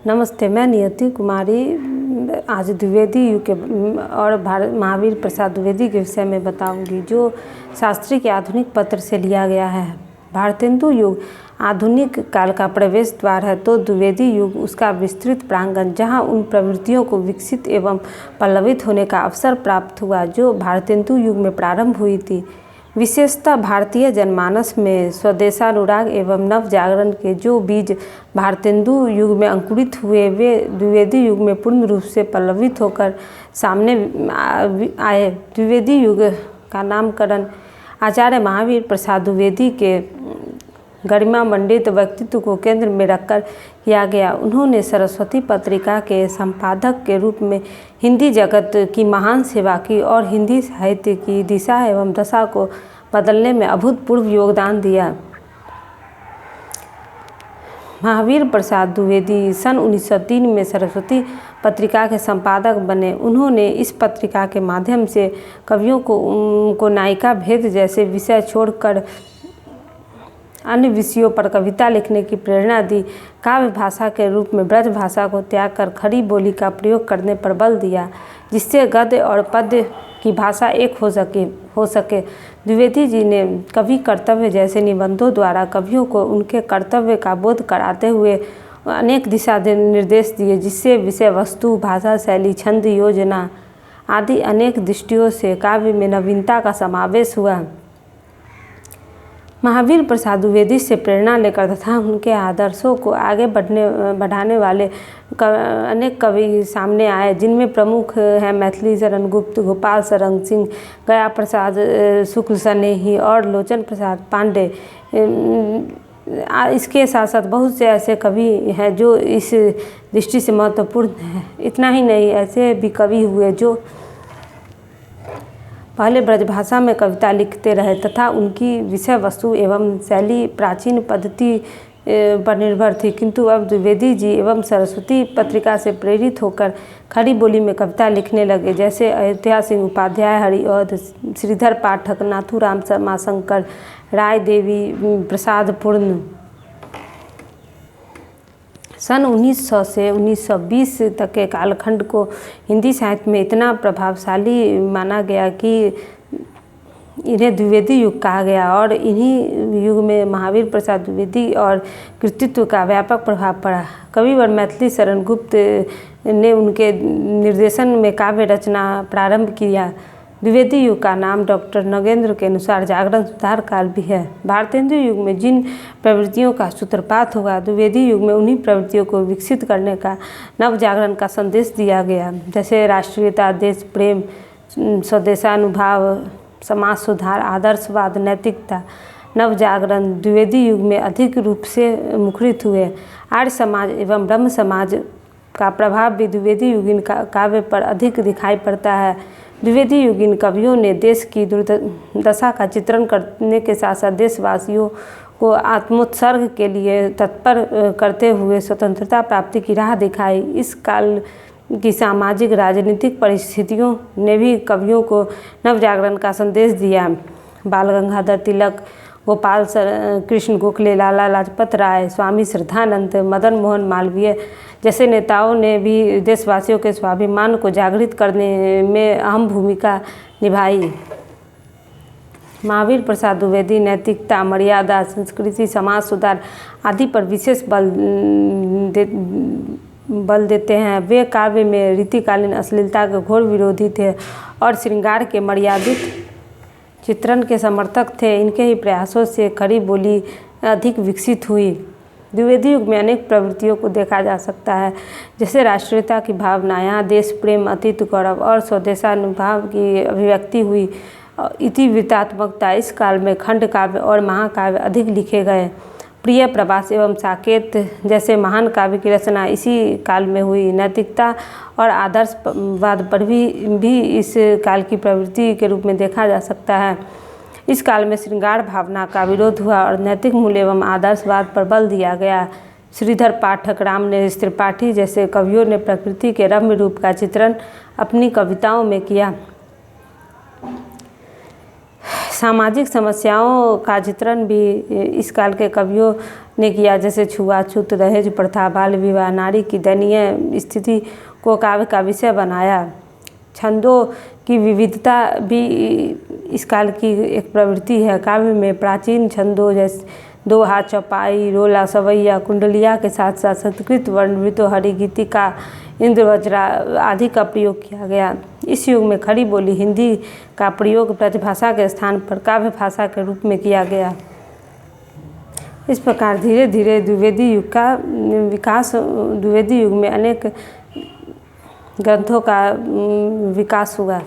नमस्ते, मैं नियति कुमारी आज द्विवेदी युग के और महावीर प्रसाद द्विवेदी के विषय में बताऊंगी, जो शास्त्री के आधुनिक पत्र से लिया गया है। भारतेंदु युग आधुनिक काल का प्रवेश द्वार है, तो द्विवेदी युग उसका विस्तृत प्रांगण, जहां उन प्रवृत्तियों को विकसित एवं पल्लवित होने का अवसर प्राप्त हुआ जो भारतेंदु युग में प्रारंभ हुई थी। विशेषतः भारतीय जनमानस में स्वदेशानुराग एवं नव जागरण के जो बीज भारतेंदु युग में अंकुरित हुए, वे द्विवेदी युग में पूर्ण रूप से पल्लवित होकर सामने आए। द्विवेदी युग का नामकरण आचार्य महावीर प्रसाद द्विवेदी के गरिमामंडित व्यक्तित्व को केंद्र में रखकर किया गया। उन्होंने सरस्वती पत्रिका के संपादक के रूप में हिंदी जगत की महान सेवा की और हिंदी साहित्य की दिशा एवं दशा को बदलने में अभूतपूर्व योगदान दिया। महावीर प्रसाद द्विवेदी सन 1903 में सरस्वती पत्रिका के संपादक बने। उन्होंने इस पत्रिका के माध्यम से कवियों को नायिका भेद जैसे विषय छोड़कर अन्य विषयों पर कविता लिखने की प्रेरणा दी। काव्य भाषा के रूप में ब्रज भाषा को त्याग कर खड़ी बोली का प्रयोग करने पर बल दिया, जिससे गद्य और पद्य की भाषा एक हो सके। द्विवेदी जी ने कवि कर्तव्य जैसे निबंधों द्वारा कवियों को उनके कर्तव्य का बोध कराते हुए अनेक दिशा निर्देश दिए, जिससे विषय वस्तु, भाषा शैली, छंद, योजना आदि अनेक दृष्टियों से काव्य में नवीनता का समावेश हुआ। महावीर प्रसाद द्विवेदी से प्रेरणा लेकर तथा उनके आदर्शों को आगे बढ़ाने वाले अनेक कवि सामने आए, जिनमें प्रमुख हैं मैथिली शरण गुप्त, गोपाल शरण सिंह, गया प्रसाद शुक्ल सनेही और लोचन प्रसाद पांडे। इसके साथ साथ बहुत से ऐसे कवि हैं जो इस दृष्टि से महत्वपूर्ण हैं। इतना ही नहीं, ऐसे भी कवि हुए जो पहले ब्रजभाषा में कविता लिखते रहे तथा उनकी विषय वस्तु एवं शैली प्राचीन पद्धति पर निर्भर थी, किंतु अब द्विवेदी जी एवं सरस्वती पत्रिका से प्रेरित होकर खड़ी बोली में कविता लिखने लगे, जैसे अयोध्या सिंह उपाध्याय, हरिऔध, श्रीधर पाठक, नाथूराम माशंकर, राय देवी प्रसाद पूर्ण। सन 1900 से 1920 तक के कालखंड को हिंदी साहित्य में इतना प्रभावशाली माना गया कि इन्हें द्विवेदी युग कहा गया, और इन्हीं युग में महावीर प्रसाद द्विवेदी और कृतित्व का व्यापक प्रभाव पड़ा। कविवर मैथिली शरण गुप्त ने उनके निर्देशन में काव्य रचना प्रारंभ किया। द्विवेदी युग का नाम डॉक्टर नगेंद्र के अनुसार जागरण सुधार काल भी है। भारतेंदु युग में जिन प्रवृत्तियों का सूत्रपात हुआ, द्विवेदी युग में उन्हीं प्रवृत्तियों को विकसित करने का नव जागरण का संदेश दिया गया, जैसे राष्ट्रीयता, देश प्रेम, स्वदेशानुभाव, समाज सुधार, आदर्शवाद, नैतिकता। नव जागरण द्विवेदी युग में अधिक रूप से मुखरित हुए। आर्य समाज एवं ब्रह्म समाज का प्रभाव भी द्विवेदी युगीन काव्य पर अधिक दिखाई पड़ता है। द्विवेदी युगीन कवियों ने देश की दुर्दशा का चित्रण करने के साथ साथ देशवासियों को आत्मोत्सर्ग के लिए तत्पर करते हुए स्वतंत्रता प्राप्ति की राह दिखाई। इस काल की सामाजिक राजनीतिक परिस्थितियों ने भी कवियों को नवजागरण का संदेश दिया। बाल गंगाधर तिलक, गोपाल कृष्ण गोखले, लाला लाजपत राय, स्वामी श्रद्धानंद, मदन मोहन मालवीय जैसे नेताओं ने भी देशवासियों के स्वाभिमान को जागृत करने में अहम भूमिका निभाई। महावीर प्रसाद द्विवेदी नैतिकता, मर्यादा, संस्कृति, समाज सुधार आदि पर विशेष बल देते हैं। वे काव्य में रीतिकालीन अश्लीलता के घोर विरोधी थे और श्रृंगार के मर्यादित चित्रण के समर्थक थे। इनके ही प्रयासों से खड़ी बोली अधिक विकसित हुई। द्विवेदी युग में अनेक प्रवृत्तियों को देखा जा सकता है, जैसे राष्ट्रीयता की भावना, यहाँ देश प्रेम, अतीत गौरव और स्वदेशानुभाव की अभिव्यक्ति हुई। इतिवृत्तात्मकता, इस काल में खंड काव्य और महाकाव्य अधिक लिखे गए। प्रिय, प्रवास एवं साकेत जैसे महान काव्य की रचना इसी काल में हुई। नैतिकता और आदर्शवाद पर भी इस काल की प्रवृत्ति के रूप में देखा जा सकता है। इस काल में श्रृंगार भावना का विरोध हुआ और नैतिक मूल्य एवं आदर्शवाद पर बल दिया गया। श्रीधर पाठक, रामनरेश त्रिपाठी जैसे कवियों ने प्रकृति के रम्य रूप का चित्रण अपनी कविताओं में किया। सामाजिक समस्याओं का चित्रण भी इस काल के कवियों ने किया, जैसे छुआछूत, दहेज प्रथा, बाल विवाह, नारी की दयनीय स्थिति को काव्य का विषय बनाया। छंदों की विविधता भी इस काल की एक प्रवृत्ति है। काव्य में प्राचीन छंदों जैसे दोहा, चौपाई, रोला, सवैया, कुंडलिया के साथ साथ संस्कृत वर्ण, वृतोहरि, गीतिका, इंद्रवज्रा आदि का प्रयोग किया गया। इस युग में खड़ी बोली हिंदी का प्रयोग ब्रजभाषा के स्थान पर काव्य भाषा के रूप में किया गया। इस प्रकार धीरे धीरे द्विवेदी युग का विकास, द्विवेदी युग में अनेक ग्रंथों का विकास हुआ।